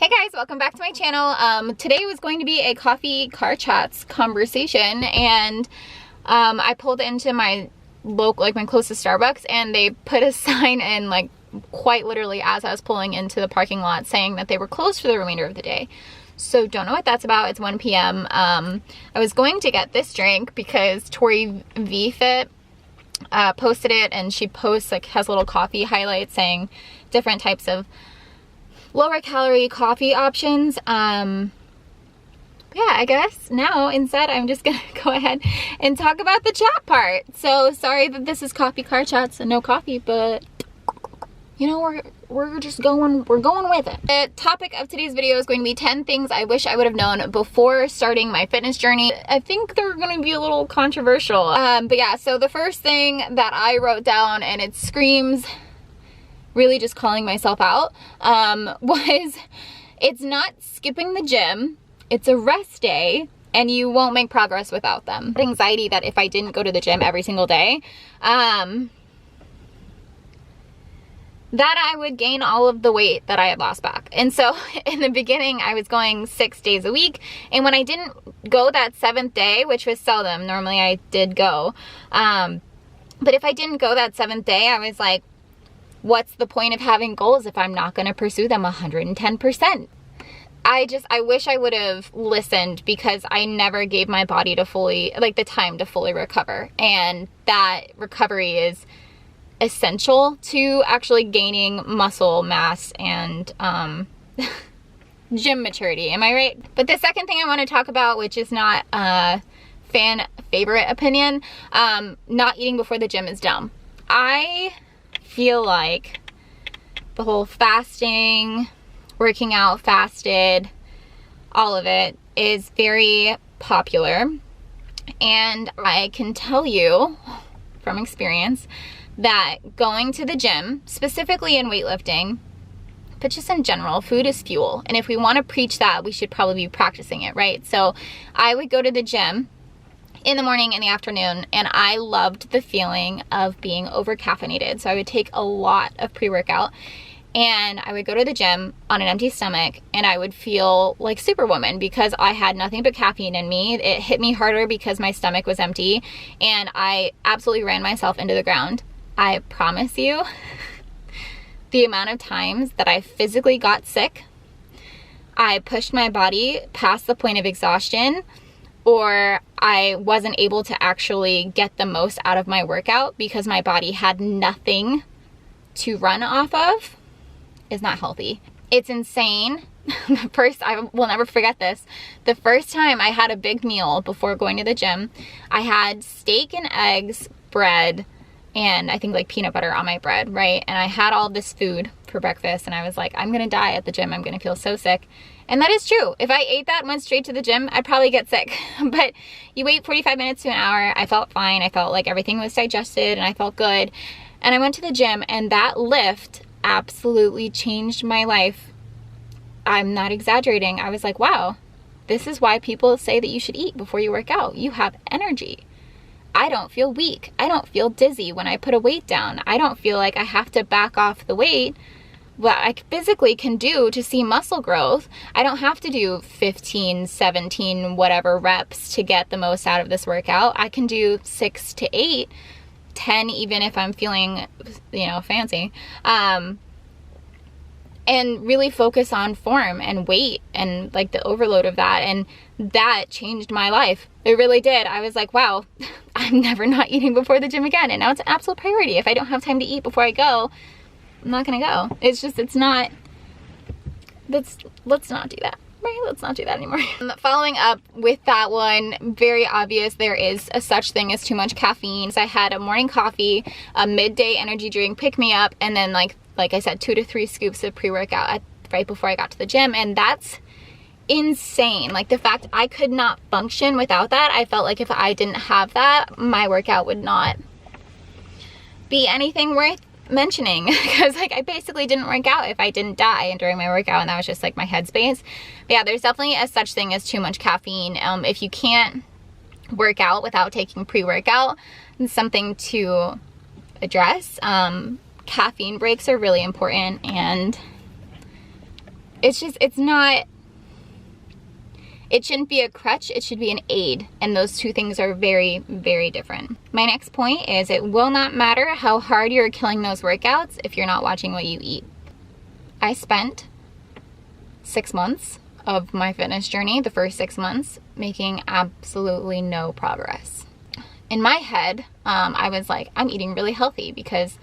Hey guys, welcome back to my channel. Today was going to be a coffee car chats conversation, and I pulled into my local, like my closest Starbucks, and they put a sign in, like quite literally as I was pulling into the parking lot, saying that they were closed for the remainder of the day. So don't know what that's about. It's 1 p.m. I was going to get this drink because Tori VFit posted it, and she posts, like, has little coffee highlights saying different types of lower calorie coffee options. Yeah, I guess now instead I'm just gonna go ahead and talk about the chat part. So sorry that this is coffee car chats and no coffee, but you know, we're just going with it. The topic of today's video is going to be 10 things I wish I would have known before starting my fitness journey. I think they're going to be a little controversial. But yeah, so the first thing that I wrote down, and it screams really just calling myself out, was it's not skipping the gym, it's a rest day, and you won't make progress without them. Anxiety that if I didn't go to the gym every single day, that I would gain all of the weight that I had lost back. And so in the beginning, I was going 6 days a week, and when I didn't go that 7th day, which was seldom, normally I did go, but if I didn't go that 7th day, I was like, what's the point of having goals if I'm not going to pursue them 110%? I wish I would have listened, because I never gave my body to fully, like, the time to fully recover. And that recovery is essential to actually gaining muscle mass and gym maturity. Am I right? But the second thing I want to talk about, which is not a fan favorite opinion, not eating before the gym is dumb. I feel like the whole fasting, working out fasted, all of it is very popular, and I can tell you from experience that going to the gym, specifically in weightlifting, but just in general, food is fuel, and if we want to preach that, we should probably be practicing it, right? So I would go to the gym in the morning and the afternoon, and I loved the feeling of being over caffeinated. So I would take a lot of pre-workout, and I would go to the gym on an empty stomach, and I would feel like Superwoman because I had nothing but caffeine in me. It hit me harder because my stomach was empty, and I absolutely ran myself into the ground. I promise you, the amount of times that I physically got sick, I pushed my body past the point of exhaustion, or I wasn't able to actually get the most out of my workout because my body had nothing to run off of, is not healthy. It's insane. I will never forget this. The first time I had a big meal before going to the gym, I had steak and eggs, bread, and I think like peanut butter on my bread, right? And I had all this food for breakfast, and I was like, I'm gonna die at the gym. I'm gonna feel so sick. And that is true. If I ate that and went straight to the gym, I'd probably get sick. But you wait 45 minutes to an hour, I felt fine. I felt like everything was digested, and I felt good. And I went to the gym, and that lift absolutely changed my life. I'm not exaggerating. I was like, wow, this is why people say that you should eat before you work out. You have energy. I don't feel weak. I don't feel dizzy when I put a weight down. I don't feel like I have to back off the weight. What I physically can do to see muscle growth. I don't have to do 15, 17, whatever reps to get the most out of this workout. I can do 6 to 8, 10, even if I'm feeling, you know, fancy. And really focus on form and weight and like the overload of that. And that changed my life. It really did. I was like, wow, I'm never not eating before the gym again. And now it's an absolute priority. If I don't have time to eat before I go, I'm not gonna go. Let's not do that. Right? Let's not do that anymore. Following up with that one, very obvious, there is a such thing as too much caffeine. So I had a morning coffee, a midday energy drink, pick me up, and then like I said, 2 to 3 scoops of pre-workout right before I got to the gym. And that's insane. Like, the fact I could not function without that. I felt like if I didn't have that, my workout would not be anything worth mentioning, because like I basically didn't work out if I didn't die during my workout, and that was just like my headspace. But yeah, there's definitely a such thing as too much caffeine. If you can't work out without taking pre-workout, it's something to address. Caffeine breaks are really important, and it's not, it shouldn't be a crutch, it should be an aid. And those two things are very, very different. My next point is it will not matter how hard you're killing those workouts if you're not watching what you eat. I spent 6 months of my fitness journey, the first 6 months, making absolutely no progress. In my head, I was like, I'm eating really healthy because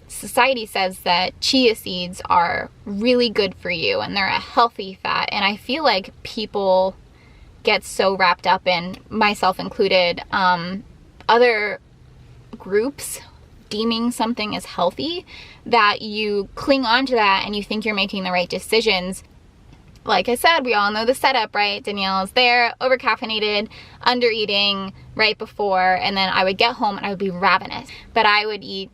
society says that chia seeds are really good for you and they're a healthy fat. And I feel like people get so wrapped up in, myself included, other groups deeming something as healthy, that you cling on to that and you think you're making the right decisions. Like I said, we all know the setup, right? Danielle's there, over-caffeinated, under-eating right before, and then I would get home and I would be ravenous. But I would eat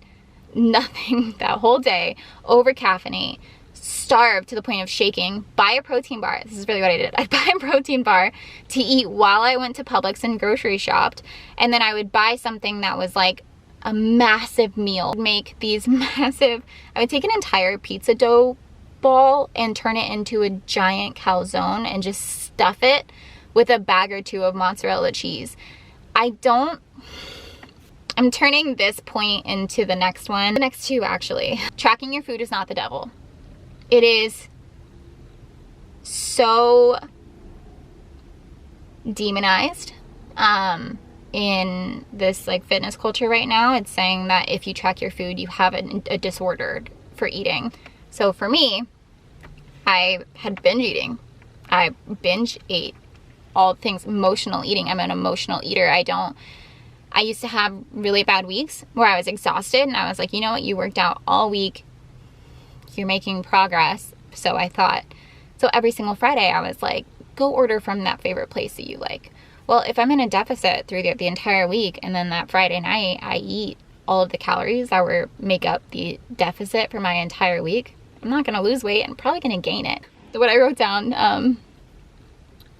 nothing that whole day, over-caffeinate, starve to the point of shaking, buy a protein bar. This is really what I did. I'd buy a protein bar to eat while I went to Publix and grocery shopped, and then I would buy something that was like a massive meal. Make these massive, I would take an entire pizza dough ball and turn it into a giant calzone and just stuff it with a bag or two of mozzarella cheese. I'm turning this point into the next one. The next two, actually. Tracking your food is not the devil. It is so demonized in this like fitness culture right now. It's saying that if you track your food, you have a disorder for eating. So for me, I had binge eating. I binge ate all things emotional eating. I'm an emotional eater. I used to have really bad weeks where I was exhausted and I was like, you know what, you worked out all week, you're making progress. So I thought, so every single Friday I was like, go order from that favorite place that you like. Well, if I'm in a deficit through the entire week and then that Friday night I eat all of the calories that were make up the deficit for my entire week, I'm not gonna lose weight, I'm probably gonna gain it. So what I wrote down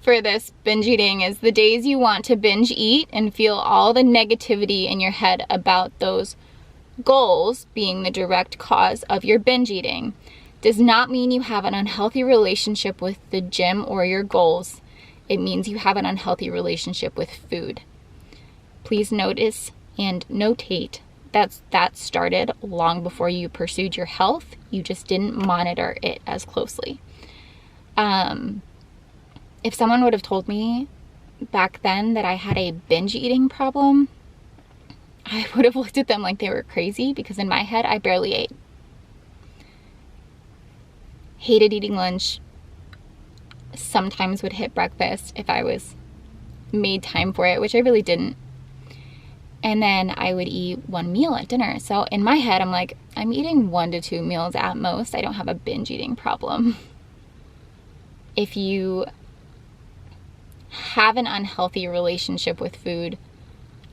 for this binge eating is the days you want to binge eat and feel all the negativity in your head about those goals being the direct cause of your binge eating does not mean you have an unhealthy relationship with the gym or your goals. It means you have an unhealthy relationship with food. Please notice and notate that started long before you pursued your health. You just didn't monitor it as closely. If someone would have told me back then that I had a binge eating problem, I would have looked at them like they were crazy, because in my head, I barely ate. Hated eating lunch. Sometimes would hit breakfast if I made time for it, which I really didn't. And then I would eat one meal at dinner. So in my head, I'm like, I'm eating 1 to 2 meals at most. I don't have a binge eating problem. If you have an unhealthy relationship with food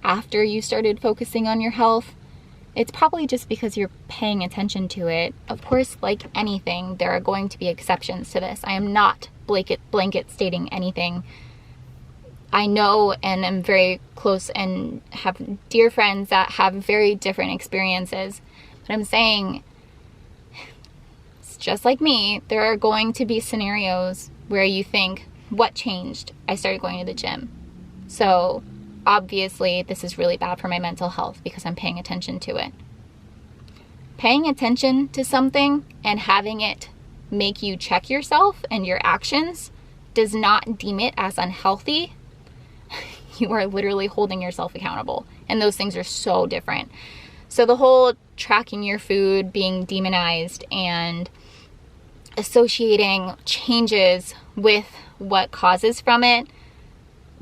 after you started focusing on your health, it's probably just because you're paying attention to it. Of course, like anything, there are going to be exceptions to this. I am not blanket stating anything. I know and am very close and have dear friends that have very different experiences. But I'm saying, it's just like me, there are going to be scenarios where you think, what changed? I started going to the gym. So obviously this is really bad for my mental health because I'm paying attention to it. Paying attention to something and having it make you check yourself and your actions does not deem it as unhealthy. You are literally holding yourself accountable. And those things are so different. So the whole tracking your food being demonized and associating changes with what causes from it,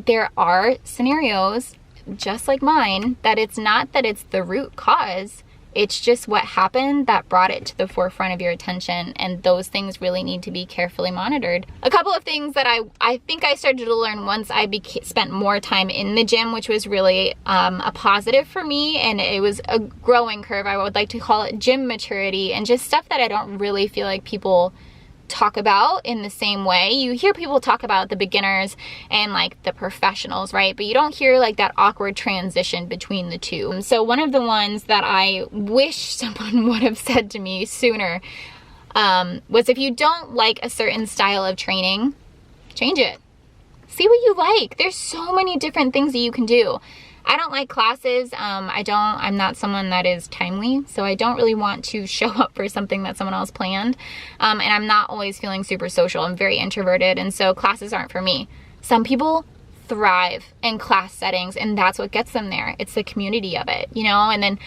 there are scenarios just like mine that it's not that it's the root cause. It's just what happened that brought it to the forefront of your attention, and those things really need to be carefully monitored. A couple of things that I think I started to learn once I spent more time in the gym, which was really a positive for me, and it was a growing curve. I would like to call it gym maturity, and just stuff that I don't really feel like people talk about in the same way. You hear people talk about the beginners and like the professionals, right? But you don't hear like that awkward transition between the two. So one of the ones that I wish someone would have said to me sooner was if you don't like a certain style of training, change it. See what you like. There's so many different things that you can do. I don't like classes. I'm not someone that is timely, so I don't really want to show up for something that someone else planned. And I'm not always feeling super social. I'm very introverted, and so classes aren't for me. Some people thrive in class settings, and that's what gets them there. It's the community of it, you know? And then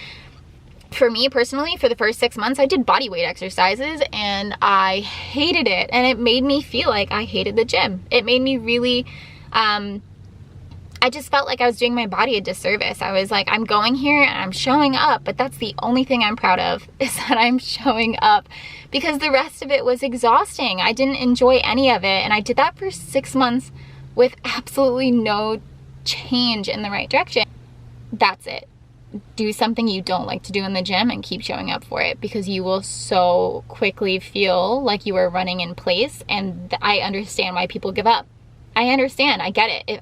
for me personally, for the first 6 months, I did body weight exercises and I hated it. And it made me feel like I hated the gym. It made me really, I just felt like I was doing my body a disservice. I was like, I'm going here and I'm showing up, but that's the only thing I'm proud of, is that I'm showing up, because the rest of it was exhausting. I didn't enjoy any of it. And I did that for 6 months with absolutely no change in the right direction. That's it. Do something you don't like to do in the gym and keep showing up for it, because you will so quickly feel like you are running in place. And I understand why people give up. I understand. I get it.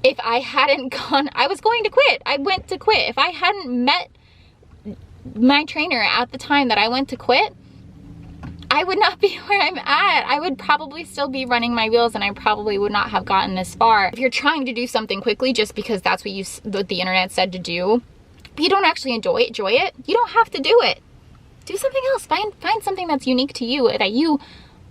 If I hadn't gone, I was going to quit. I went to quit. If I hadn't met my trainer at the time that I went to quit, I would not be where I'm at. I would probably still be running my wheels, and I probably would not have gotten this far. If you're trying to do something quickly just because that's what the internet said to do, but you don't actually enjoy it, you don't have to do it. Do something else. Find something that's unique to you that you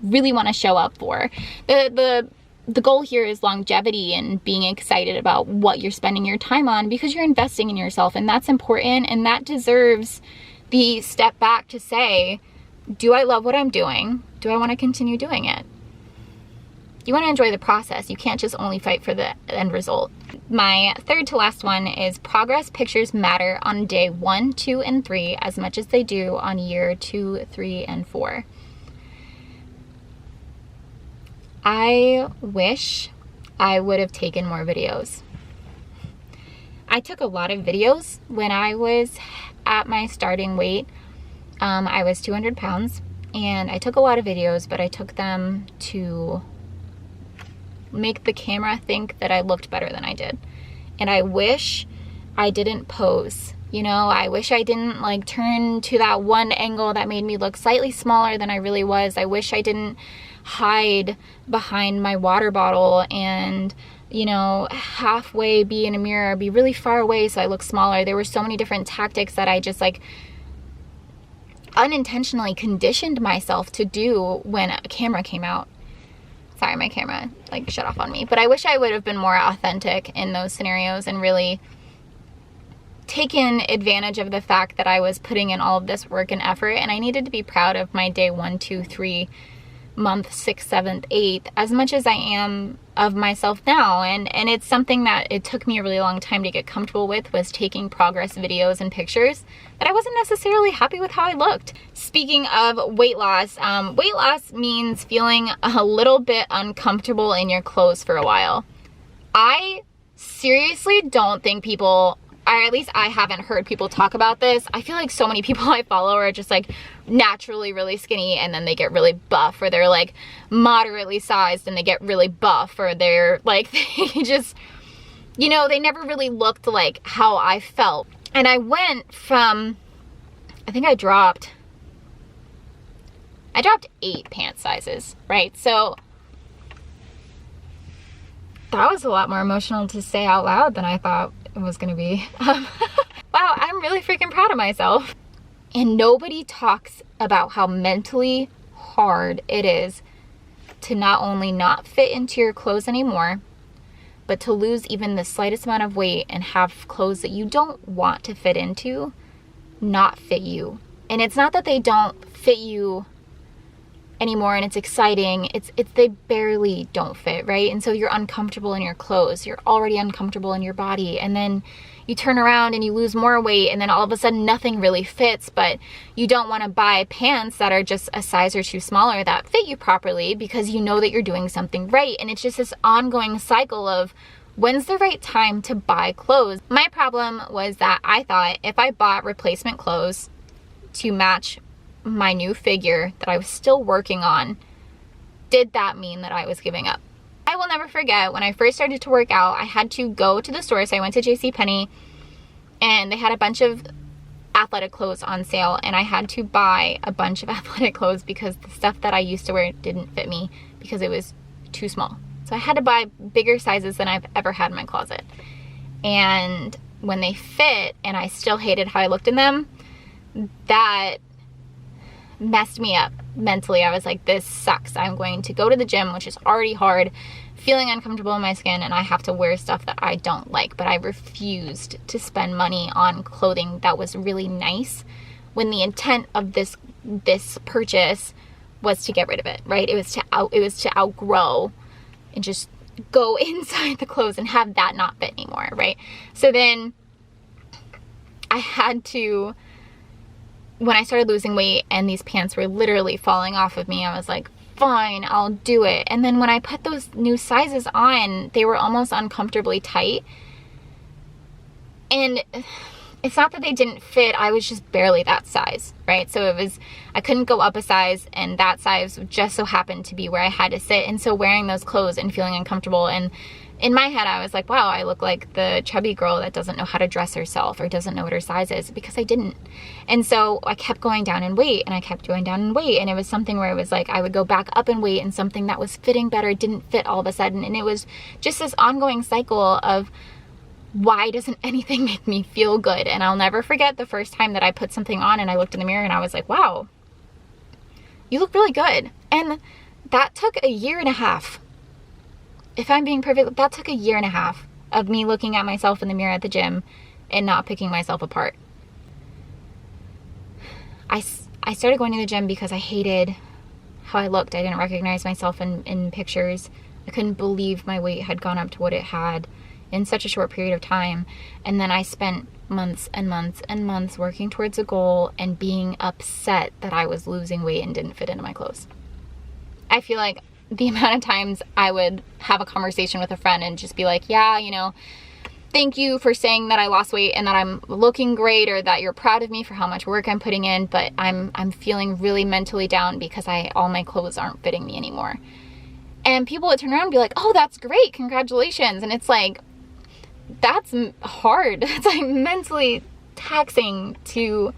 really want to show up for. The goal here is longevity and being excited about what you're spending your time on, because you're investing in yourself, and that's important, and that deserves the step back to say, do I love what I'm doing? Do I want to continue doing it? You want to enjoy the process. You can't just only fight for the end result. My third to last one is progress pictures matter on day 1, 2, and 3 as much as they do on year 2, 3, and 4. I wish I would have taken more videos. I took a lot of videos when I was at my starting weight. I was 200 pounds, and I took a lot of videos, but I took them to make the camera think that I looked better than I did. And I wish I didn't pose. You know, I wish I didn't like turn to that one angle that made me look slightly smaller than I really was. I wish I didn't hide behind my water bottle and, you know, halfway be in a mirror, be really far away so I look smaller. There were so many different tactics that I just like unintentionally conditioned myself to do when a camera came out. Sorry, my camera like shut off on me. But I wish I would have been more authentic in those scenarios and really taken advantage of the fact that I was putting in all of this work and effort, and I needed to be proud of my day 1, 2, 3, month 6, 7, 8 as much as I am of myself now. And it's something that it took me a really long time to get comfortable with, was taking progress videos and pictures that I wasn't necessarily happy with how I looked. Speaking of weight loss means feeling a little bit uncomfortable in your clothes for a while. I seriously don't think people, or at least I haven't heard people talk about this. I feel like so many people I follow are just like naturally really skinny, and then they get really buff, or they're like moderately sized and they get really buff, or they're like, they just, you know, they never really looked like how I felt. And I went from, I think I dropped 8 pant sizes, right? So that was a lot more emotional to say out loud than I thought it was gonna be. Wow, I'm really freaking proud of myself. And nobody talks about how mentally hard it is to not only not fit into your clothes anymore, but to lose even the slightest amount of weight and have clothes that you don't want to fit into not fit you. And it's not that they don't fit you anymore and it's exciting, it's they barely don't fit, right? And so you're uncomfortable in your clothes, you're already uncomfortable in your body, and then you turn around and you lose more weight, and then all of a sudden nothing really fits, but you don't want to buy pants that are just a size or 2 smaller that fit you properly, because you know that you're doing something right. And it's just this ongoing cycle of, when's the right time to buy clothes? My problem was that I thought if I bought replacement clothes to match my new figure that I was still working on, did that mean that I was giving up? I will never forget when I first started to work out, I had to go to the store. So I went to JCPenney, and they had a bunch of athletic clothes on sale, and I had to buy a bunch of athletic clothes because the stuff that I used to wear didn't fit me because it was too small. So I had to buy bigger sizes than I've ever had in my closet. And when they fit and I still hated how I looked in them, that messed me up mentally. I was like, this sucks. I'm going to go to the gym, which is already hard, feeling uncomfortable in my skin, and I have to wear stuff that I don't like. But I refused to spend money on clothing that was really nice when the intent of this purchase was to get rid of it, right? It was to outgrow and just go inside the clothes and have that not fit anymore, right? So then I had to, when I started losing weight and these pants were literally falling off of me, I was like, fine, I'll do it. And then when I put those new sizes on, they were almost uncomfortably tight. And it's not that they didn't fit, I was just barely that size, right? So I couldn't go up a size, and that size just so happened to be where I had to sit. And so wearing those clothes and feeling uncomfortable, and in my head, I was like, wow, I look like the chubby girl that doesn't know how to dress herself or doesn't know what her size is, because I didn't. And so I kept going down in weight, and I kept going down in weight. And it was something where it was like I would go back up in weight, and something that was fitting better didn't fit all of a sudden. And it was just this ongoing cycle of, why doesn't anything make me feel good? And I'll never forget the first time that I put something on and I looked in the mirror and I was like, wow, you look really good. And that took a year and a half. If I'm being perfect, that took a year and a half of me looking at myself in the mirror at the gym and not picking myself apart. I started going to the gym because I hated how I looked. I didn't recognize myself in pictures. I couldn't believe my weight had gone up to what it had in such a short period of time. And then I spent months and months and months working towards a goal and being upset that I was losing weight and didn't fit into my clothes. I feel like the amount of times I would have a conversation with a friend and just be like, yeah, you know, thank you for saying that I lost weight and that I'm looking great, or that you're proud of me for how much work I'm putting in, but I'm feeling really mentally down because all my clothes aren't fitting me anymore. And people would turn around and be like, oh, that's great, congratulations. And it's like, that's hard. It's like mentally taxing to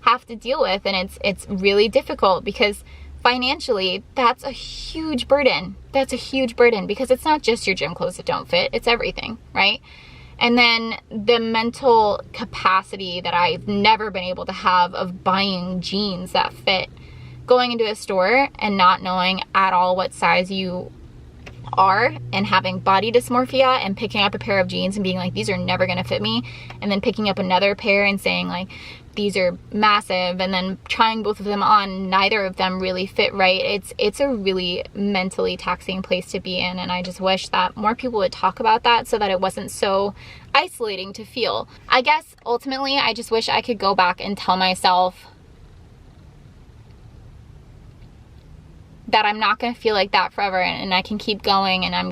have to deal with, and it's really difficult because financially that's a huge burden. That's a huge burden because it's not just your gym clothes that don't fit, it's everything, right? And then the mental capacity that I've never been able to have of buying jeans that fit, going into a store and not knowing at all what size you are, and having body dysmorphia, and picking up a pair of jeans and being like, these are never gonna fit me, and then picking up another pair and saying like, these are massive, and then trying both of them on, neither of them really fit right. It's a really mentally taxing place to be in, and I just wish that more people would talk about that so that it wasn't so isolating to feel. I guess ultimately I just wish I could go back and tell myself that I'm not going to feel like that forever, and I can keep going, and I'm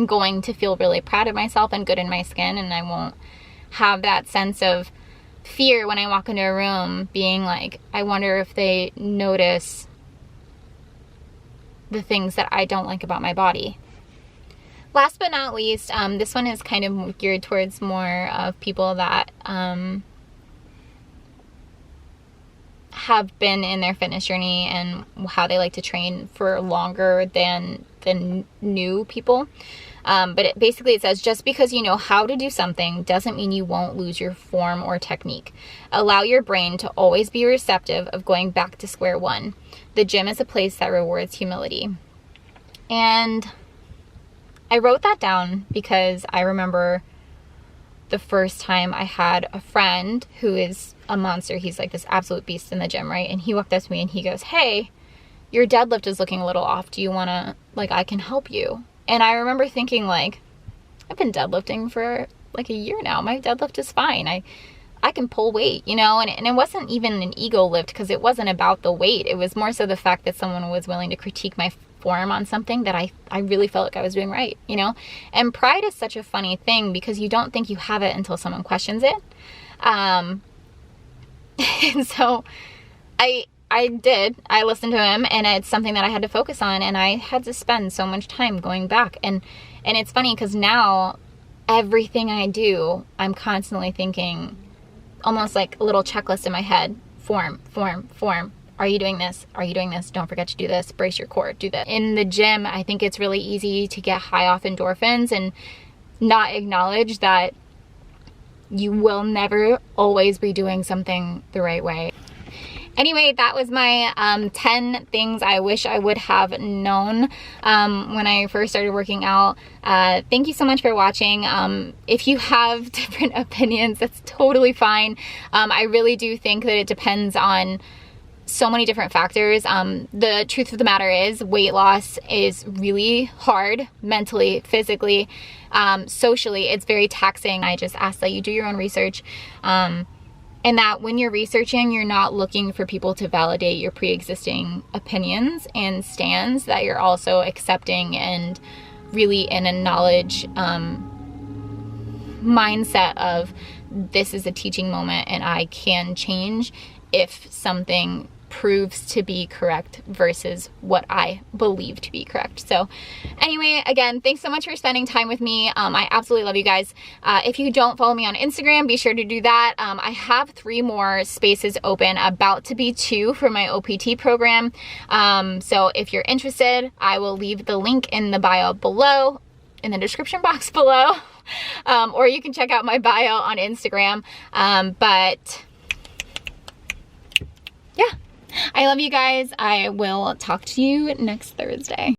going to feel really proud of myself and good in my skin, and I won't have that sense of fear when I walk into a room being like, I wonder if they notice the things that I don't like about my body. Last but not least, this one is kind of geared towards more of people that have been in their fitness journey and how they like to train for longer than new people. But basically it says, just because you know how to do something doesn't mean you won't lose your form or technique. Allow your brain to always be receptive of going back to square one. The gym is a place that rewards humility. And I wrote that down because I remember the first time I had a friend who is a monster. He's like this absolute beast in the gym, right? And he walked up to me and he goes, hey, your deadlift is looking a little off. Do you want to, like, I can help you. And I remember thinking, like, I've been deadlifting for like a year now. My deadlift is fine. I can pull weight, you know, and it wasn't even an ego lift because it wasn't about the weight. It was more so the fact that someone was willing to critique my form on something that I really felt like I was doing right, you know? And pride is such a funny thing because you don't think you have it until someone questions it. And so I listened to him, and it's something that I had to focus on, and I had to spend so much time going back. And it's funny because now everything I do, I'm constantly thinking, almost like a little checklist in my head. Form, form, form. Are you doing this? Are you doing this? Don't forget to do this. Brace your core, do this. In the gym, I think it's really easy to get high off endorphins and not acknowledge that you will never always be doing something the right way. Anyway, that was my 10 things I wish I would have known when I first started working out. Thank you so much for watching. If you have different opinions, that's totally fine. I really do think that it depends on so many different factors. The truth of the matter is weight loss is really hard mentally, physically, socially. It's very taxing. I just ask that you do your own research. And that when you're researching, you're not looking for people to validate your pre-existing opinions and stands, that you're also accepting and really in a knowledge mindset of this is a teaching moment and I can change if something proves to be correct versus what I believe to be correct. So anyway, again, thanks so much for spending time with me. I absolutely love you guys. If you don't follow me on Instagram, be sure to do that. I have 3 more spaces open, about to be 2 for my OPT program. So if you're interested, I will leave the link in the bio below, in the description box below, or you can check out my bio on Instagram. But yeah, I love you guys. I will talk to you next Thursday.